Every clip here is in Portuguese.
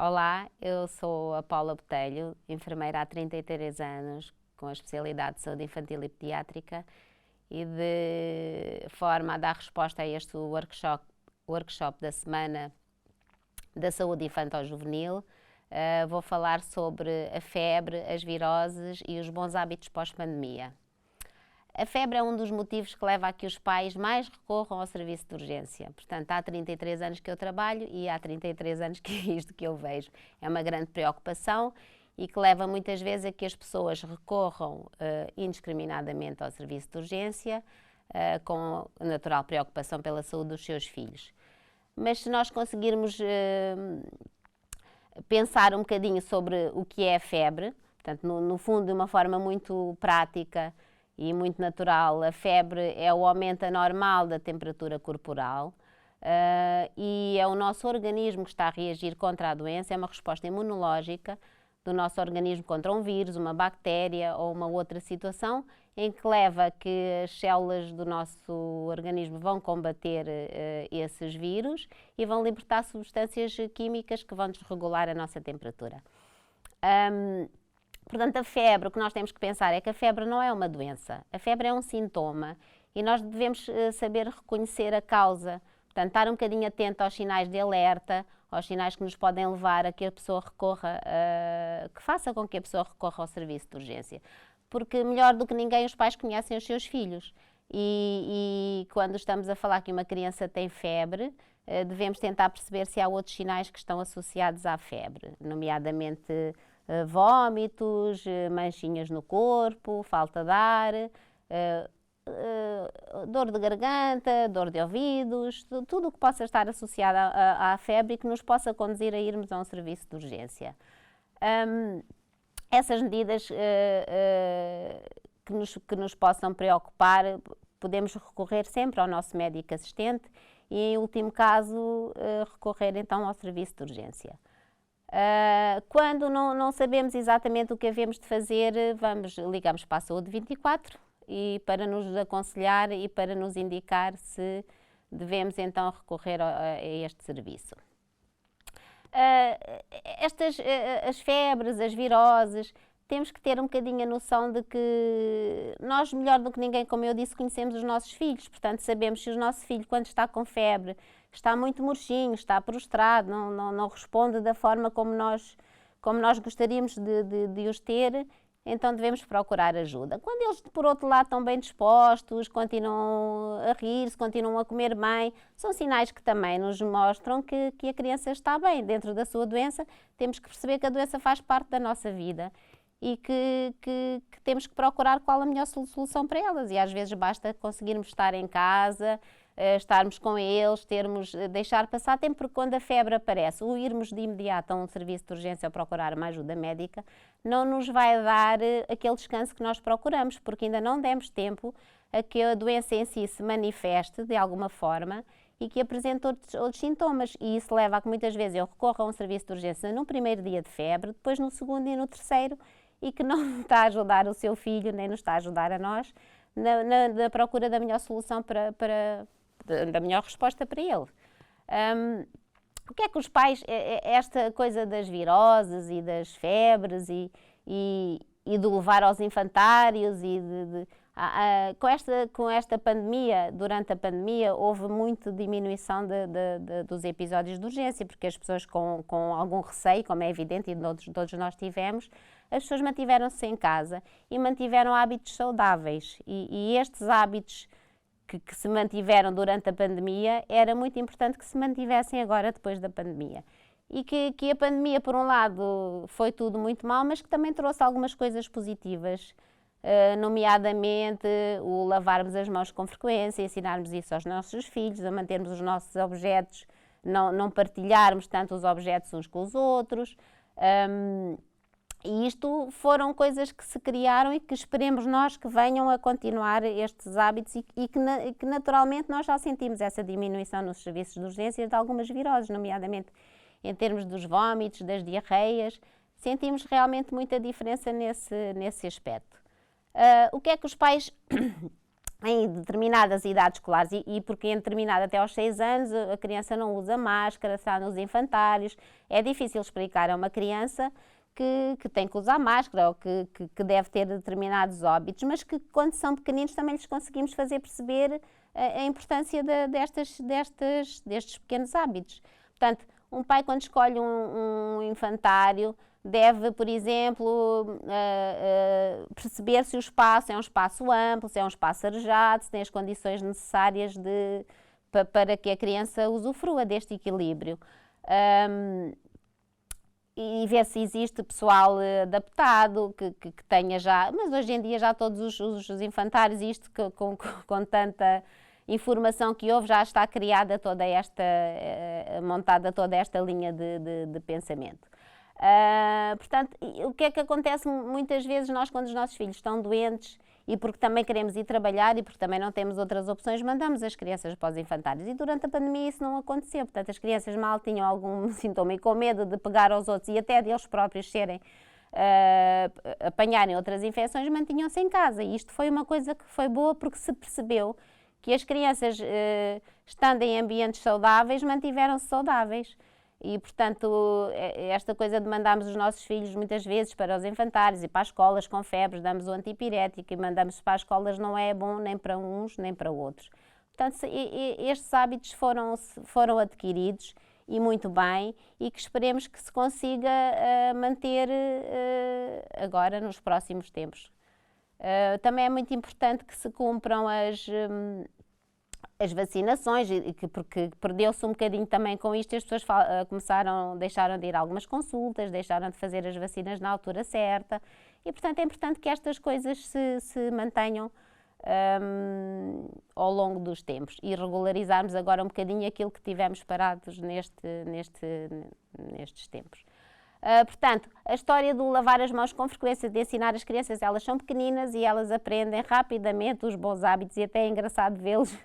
Olá, eu sou a Paula Botelho, enfermeira há 33 anos, com a especialidade de saúde infantil e pediátrica, e de forma a dar resposta a este workshop da Semana da Saúde Infantil-Juvenil, vou falar sobre a febre, as viroses e os bons hábitos pós-pandemia. A febre é um dos motivos que leva a que os pais mais recorram ao serviço de urgência. Portanto, há 33 anos que eu trabalho e há 33 anos que é isto que eu vejo. É uma grande preocupação e que leva muitas vezes a que as pessoas recorram indiscriminadamente ao serviço de urgência, com natural preocupação pela saúde dos seus filhos. Mas se nós conseguirmos pensar um bocadinho sobre o que é a febre, portanto, no fundo, de uma forma muito prática e muito natural, a febre é o aumento anormal da temperatura corporal e é o nosso organismo que está a reagir contra a doença, é uma resposta imunológica do nosso organismo contra um vírus, uma bactéria ou uma outra situação em que leva a que as células do nosso organismo vão combater esses vírus e vão libertar substâncias químicas que vão desregular a nossa temperatura. Portanto, a febre, o que nós temos que pensar é que a febre não é uma doença, a febre é um sintoma e nós devemos saber reconhecer a causa, portanto, estar um bocadinho atento aos sinais de alerta, aos sinais que nos podem levar a que a pessoa recorra, que faça com que a pessoa recorra ao serviço de urgência. Porque melhor do que ninguém os pais conhecem os seus filhos e quando estamos a falar que uma criança tem febre, devemos tentar perceber se há outros sinais que estão associados à febre, nomeadamente vômitos, manchinhas no corpo, falta de ar, dor de garganta, dor de ouvidos, tudo o que possa estar associado à febre e que nos possa conduzir a irmos a um serviço de urgência. Essas medidas que nos possam preocupar, podemos recorrer sempre ao nosso médico assistente e, em último caso, recorrer então ao serviço de urgência. Quando não sabemos exatamente o que havemos de fazer, ligamos para a Saúde 24 e para nos aconselhar e para nos indicar se devemos então recorrer a este serviço. As febres, as viroses, temos que ter um bocadinho a noção de que nós, melhor do que ninguém, como eu disse, conhecemos os nossos filhos, portanto sabemos se o nosso filho, quando está com febre, está muito murchinho, está prostrado, não responde da forma como nós gostaríamos de os ter, então devemos procurar ajuda. Quando eles, por outro lado, estão bem dispostos, continuam a rir-se, continuam a comer bem, são sinais que também nos mostram que a criança está bem dentro da sua doença. Temos que perceber que a doença faz parte da nossa vida e que temos que procurar qual a melhor solução para elas. E às vezes basta conseguirmos estar em casa, estarmos com eles, deixar passar tempo, porque quando a febre aparece, ou irmos de imediato a um serviço de urgência ou procurar uma ajuda médica, não nos vai dar aquele descanso que nós procuramos, porque ainda não demos tempo a que a doença em si se manifeste de alguma forma e que apresente outros sintomas. E isso leva a que muitas vezes eu recorra a um serviço de urgência no primeiro dia de febre, depois no segundo e no terceiro, e que não está a ajudar o seu filho, nem nos está a ajudar a nós, na procura da melhor solução da melhor resposta para ele. O que é que os pais, esta coisa das viroses e das febres e de levar aos infantários com esta pandemia, durante a pandemia, houve muita diminuição dos episódios de urgência, porque as pessoas com algum receio, como é evidente, e todos nós tivemos, as pessoas mantiveram-se em casa e mantiveram hábitos saudáveis. E estes hábitos que se mantiveram durante a pandemia, era muito importante que se mantivessem agora, depois da pandemia. E que a pandemia, por um lado, foi tudo muito mal, mas que também trouxe algumas coisas positivas, nomeadamente o lavarmos as mãos com frequência, ensinarmos isso aos nossos filhos, a mantermos os nossos objetos, não partilharmos tanto os objetos uns com os outros. E isto foram coisas que se criaram e que esperemos nós que venham a continuar estes hábitos e que naturalmente nós já sentimos essa diminuição nos serviços de urgência de algumas viroses, nomeadamente em termos dos vômitos, das diarreias, sentimos realmente muita diferença nesse aspecto. O que é que os pais em determinadas idades escolares, e porque em determinada até aos 6 anos a criança não usa máscara, está nos infantários, é difícil explicar a uma criança que tem que usar máscara ou que deve ter determinados hábitos, mas que quando são pequeninos também lhes conseguimos fazer perceber a importância destes pequenos hábitos. Portanto, um pai quando escolhe um infantário deve, por exemplo, perceber se o espaço é um espaço amplo, se é um espaço arejado, se tem as condições necessárias para que a criança usufrua deste equilíbrio. E ver se existe pessoal adaptado, que tenha já... Mas hoje em dia já todos os infantários, isto com tanta informação que houve, já está criada toda esta... montada toda esta linha de pensamento. Portanto, o que é que acontece muitas vezes nós, quando os nossos filhos estão doentes, e porque também queremos ir trabalhar e porque também não temos outras opções, mandamos as crianças para os infantários. E durante a pandemia isso não aconteceu. Portanto, as crianças mal tinham algum sintoma e com medo de pegar aos outros e até deles próprios serem, apanharem outras infecções, mantinham-se em casa. E isto foi uma coisa que foi boa porque se percebeu que as crianças, estando em ambientes saudáveis, mantiveram-se saudáveis. E, portanto, esta coisa de mandarmos os nossos filhos muitas vezes para os infantários e para as escolas com febres, damos o antipirético e mandamos para as escolas, não é bom nem para uns nem para outros. Portanto, estes hábitos foram adquiridos e muito bem, e que esperemos que se consiga manter agora nos próximos tempos. Também é muito importante que se cumpram as vacinações, porque perdeu-se um bocadinho também com isto, as pessoas deixaram de ir a algumas consultas, deixaram de fazer as vacinas na altura certa, e portanto é importante que estas coisas se mantenham ao longo dos tempos e regularizarmos agora um bocadinho aquilo que tivemos parados nestes tempos. Portanto, a história do lavar as mãos com frequência, de ensinar as crianças, elas são pequeninas e elas aprendem rapidamente os bons hábitos, e até é engraçado vê-los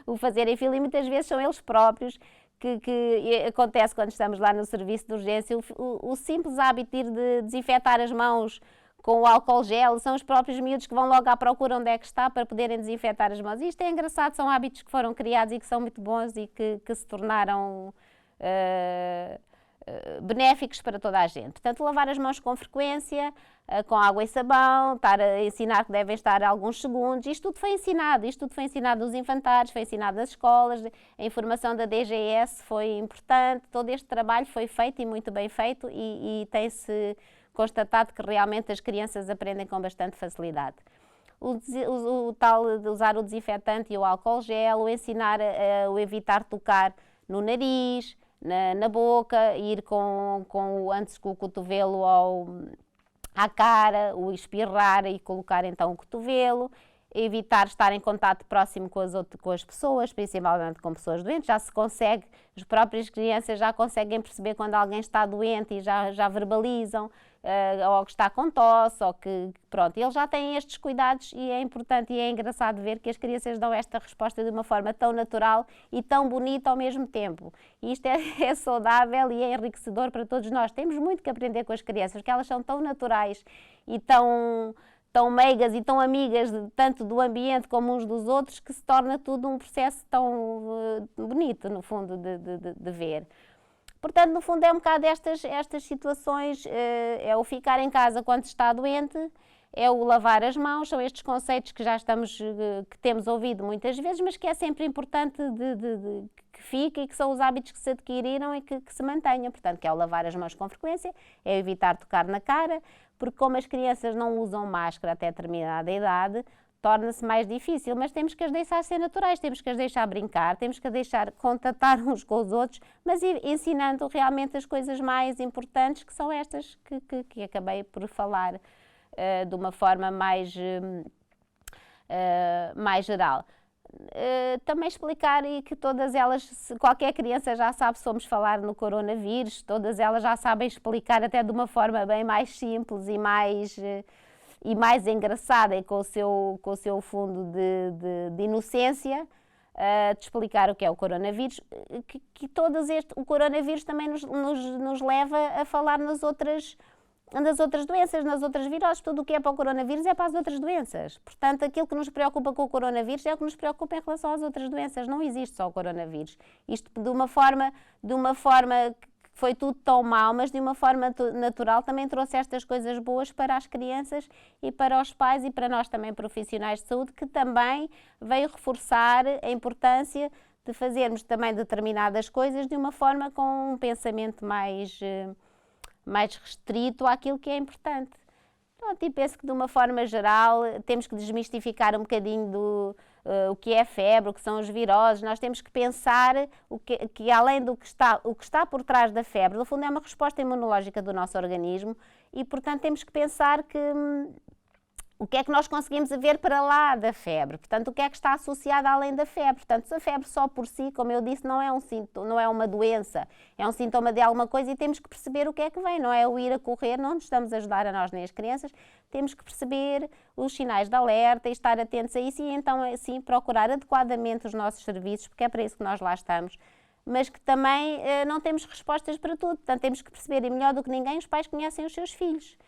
o fazer em fila, e muitas vezes são eles próprios que acontece quando estamos lá no serviço de urgência, o simples hábito de ir desinfetar as mãos com o álcool gel, são os próprios miúdos que vão logo à procura onde é que está para poderem desinfetar as mãos. E isto é engraçado, são hábitos que foram criados e que são muito bons e que se tornaram benéficos para toda a gente. Portanto, lavar as mãos com frequência, com água e sabão, estar a ensinar que devem estar alguns segundos, isto tudo foi ensinado nos infantários, foi ensinado nas escolas, a informação da DGS foi importante, todo este trabalho foi feito e muito bem feito, e tem-se constatado que realmente as crianças aprendem com bastante facilidade. O tal de usar o desinfetante e o álcool gel, o ensinar o evitar tocar no nariz, na boca, ir antes com o cotovelo à cara, o espirrar e colocar então o cotovelo, evitar estar em contato próximo com as pessoas, principalmente com pessoas doentes. Já se consegue, as próprias crianças já conseguem perceber quando alguém está doente e já verbalizam, ou que está com tosse, ou que, pronto, eles já têm estes cuidados, e é importante e é engraçado ver que as crianças dão esta resposta de uma forma tão natural e tão bonita ao mesmo tempo. E isto é saudável e é enriquecedor para todos nós. Temos muito que aprender com as crianças, porque elas são tão naturais e tão meigas e tão amigas tanto do ambiente como uns dos outros, que se torna tudo um processo tão bonito, no fundo, de ver. Portanto, no fundo, é um bocado estas situações, é o ficar em casa quando está doente, é o lavar as mãos, são estes conceitos que que temos ouvido muitas vezes, mas que é sempre importante que fique, e que são os hábitos que se adquiriram e que se mantenham. Portanto, que é o lavar as mãos com frequência, é evitar tocar na cara, porque como as crianças não usam máscara até determinada idade, torna-se mais difícil, mas temos que as deixar ser naturais, temos que as deixar brincar, temos que as deixar contatar uns com os outros, mas ir ensinando realmente as coisas mais importantes, que são estas que acabei por falar de uma forma mais geral. Também explicar e que todas elas, qualquer criança já sabe, se formos falar no coronavírus, todas elas já sabem explicar até de uma forma bem mais simples e mais engraçada, e com o seu fundo de inocência, de explicar o que é o coronavírus, o coronavírus também nos leva a falar nas outras das outras doenças, nas outras viroses. Tudo o que é para o coronavírus é para as outras doenças. Portanto, aquilo que nos preocupa com o coronavírus é o que nos preocupa em relação às outras doenças. Não existe só o coronavírus. Isto de uma forma que foi tudo tão mal, mas de uma forma natural também trouxe estas coisas boas para as crianças e para os pais e para nós também profissionais de saúde, que também veio reforçar a importância de fazermos também determinadas coisas de uma forma com um pensamento mais restrito àquilo que é importante. Pronto, e penso que de uma forma geral temos que desmistificar um bocadinho o que é febre, o que são as viroses. Nós temos que pensar que além do que está por trás da febre, no fundo é uma resposta imunológica do nosso organismo e, portanto, temos que pensar que o que é que nós conseguimos ver para lá da febre, portanto, o que é que está associado além da febre. Portanto, se a febre só por si, como eu disse, não é um sintoma, não é uma doença, é um sintoma de alguma coisa e temos que perceber o que é que vem, não é o ir a correr, não nos estamos a ajudar a nós nem as crianças, temos que perceber os sinais de alerta e estar atentos a isso e então, assim, procurar adequadamente os nossos serviços, porque é para isso que nós lá estamos, mas que também não temos respostas para tudo, portanto, temos que perceber, e melhor do que ninguém, os pais conhecem os seus filhos.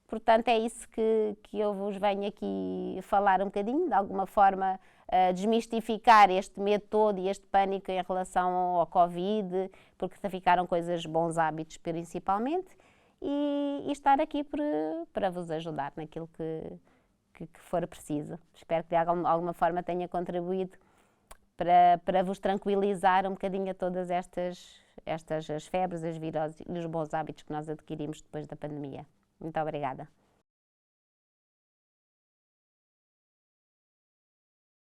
Portanto, é isso que eu vos venho aqui falar um bocadinho, de alguma forma desmistificar este medo todo e este pânico em relação ao Covid, porque ficaram coisas, bons hábitos principalmente, e estar aqui para vos ajudar naquilo que for preciso. Espero que de alguma forma tenha contribuído para vos tranquilizar um bocadinho a todas as febres, as viroses e os bons hábitos que nós adquirimos depois da pandemia. Muito obrigada.